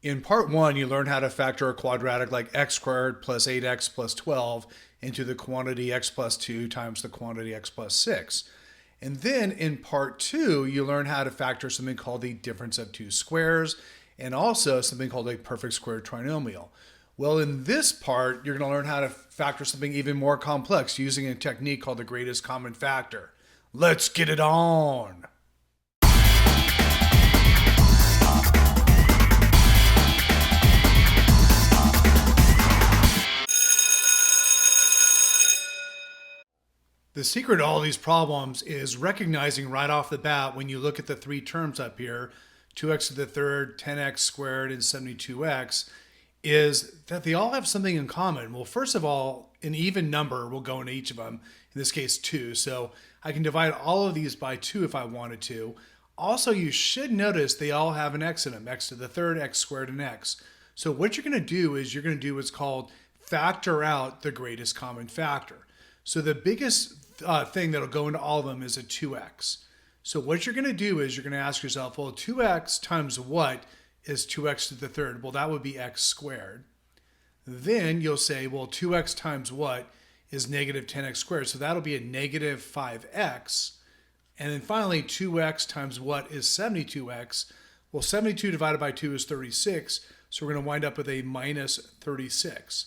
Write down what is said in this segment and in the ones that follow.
In part one, you learn how to factor a quadratic like x squared plus 8x plus 12 into the quantity x plus 2 times the quantity x plus 6. And then in part two, you learn how to factor something called the difference of two squares and also something called a perfect square trinomial. Well, in this part, you're going to learn how to factor something even more complex using a technique called the greatest common factor. Let's get it on! The secret to all these problems is recognizing right off the bat when you look at the three terms up here, 2x to the third, 10x squared, and 72x, is that they all have something in common. Well, first of all, an even number will go into each of them, in this case 2. So I can divide all of these by 2 if I wanted to. Also, you should notice they all have an x in them, x to the third, x squared, and x. So what you're going to do is you're going to do what's called factor out the greatest common factor. So the biggest thing that'll go into all of them is a 2x. So what you're going to do is you're going to ask yourself, well, 2x times what is 2x to the third? Well, that would be x squared. Then you'll say, well, 2x times what is negative 10x squared? So that'll be a negative 5x. And then finally, 2x times what is 72x? Well, 72 divided by 2 is 36. So we're going to wind up with a minus 36.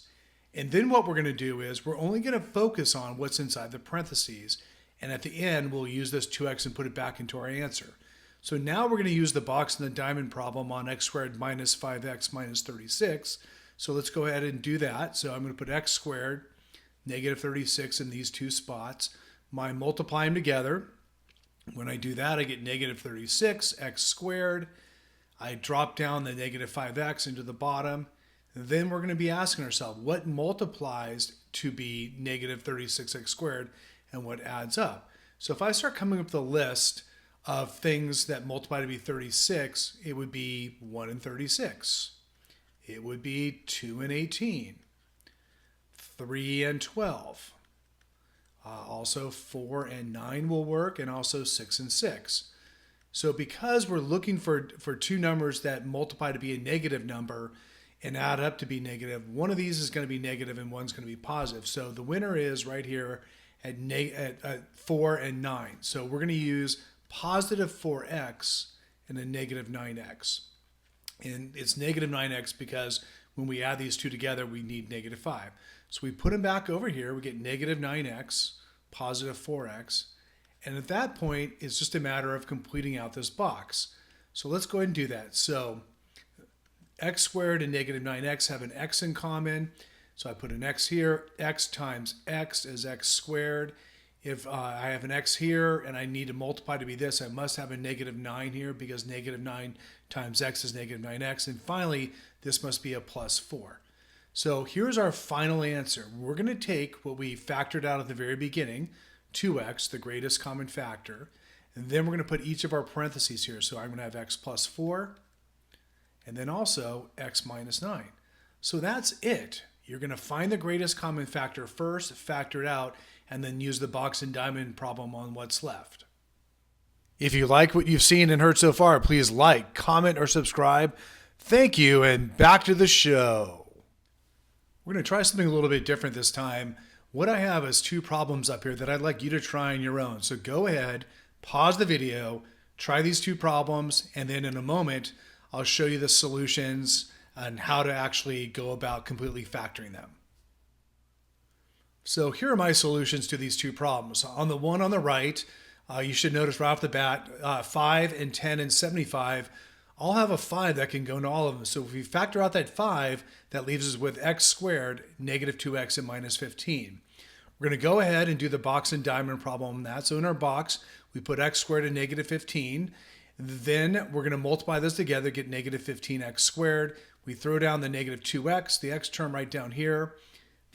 And then what we're going to do is we're only going to focus on what's inside the parentheses. And at the end, we'll use this 2x and put it back into our answer. So now we're going to use the box and the diamond problem on x squared minus 5x minus 36. So let's go ahead and do that. So I'm going to put x squared, negative 36 in these two spots. I multiply them together. When I do that, I get negative 36, x squared. I drop down the negative 5x into the bottom. Then we're going to be asking ourselves, what multiplies to be negative 36x squared and what adds up? So if I start coming up with a list of things that multiply to be 36, it would be 1 and 36. It would be 2 and 18, 3 and 12. Also 4 and 9 will work, and also 6 and 6. So because we're looking for two numbers that multiply to be a negative number and add up to be negative, one of these is going to be negative and one's going to be positive. So the winner is right here at 4 and 9. So we're going to use positive 4x and a negative 9x. And it's negative 9x because when we add these two together, we need negative 5. So we put them back over here. We get negative 9x, positive 4x. And at that point, it's just a matter of completing out this box. So let's go ahead and do that. So x squared and negative 9x have an x in common. So I put an x here. X times x is x squared. If I have an x here and I need to multiply to be this, I must have a negative 9 here because negative 9 times x is negative 9x. And finally, this must be a plus 4. So here's our final answer. We're going to take what we factored out at the very beginning, 2x, the greatest common factor, and then we're going to put each of our parentheses here. So I'm going to have x plus 4, and then also x minus 9. So that's it. You're going to find the greatest common factor first, factor it out, and then use the box and diamond problem on what's left. If you like what you've seen and heard so far, please like, comment, or subscribe. Thank you, and back to the show. We're going to try something a little bit different this time. What I have is two problems up here that I'd like you to try on your own. So go ahead, pause the video, try these two problems, and then in a moment, I'll show you the solutions and how to actually go about completely factoring them. So here are my solutions to these two problems. On the one on the right, you should notice right off the bat, 5 and 10 and 75 all have a 5 that can go into all of them. So if we factor out that 5, that leaves us with x squared, negative 2x, and minus 15. We're going to go ahead and do the box and diamond problem on that. So in our box, we put x squared and negative 15. Then we're going to multiply this together, get negative 15x squared. We throw down the negative 2x, the x term right down here.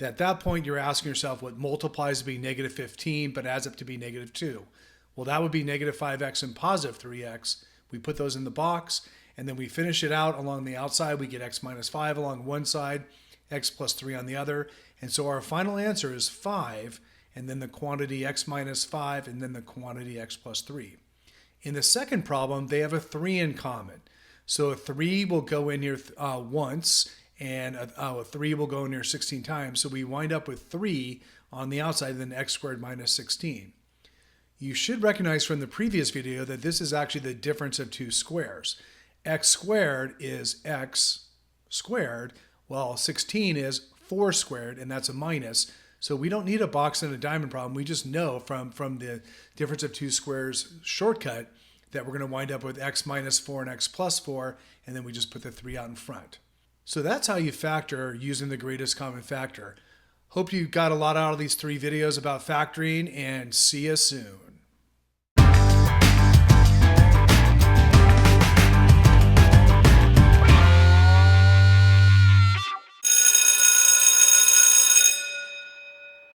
At that point, you're asking yourself what multiplies to be negative 15 but adds up to be negative 2. Well, that would be negative 5x and positive 3x. We put those in the box, and then we finish it out along the outside. We get x minus 5 along one side, x plus 3 on the other. And so our final answer is 5, and then the quantity x minus 5, and then the quantity x plus 3. In the second problem, they have a 3 in common. So a 3 will go in here once, and a 3 will go in here 16 times. So we wind up with 3 on the outside, then x squared minus 16. You should recognize from the previous video that this is actually the difference of two squares. X squared is x squared, while 16 is 4 squared, and that's a minus. So we don't need a box and a diamond problem. We just know from the difference of two squares shortcut that we're going to wind up with x minus 4 and x plus 4, and then we just put the 3 out in front. So that's how you factor using the greatest common factor. Hope you got a lot out of these 3 videos about factoring, and see you soon.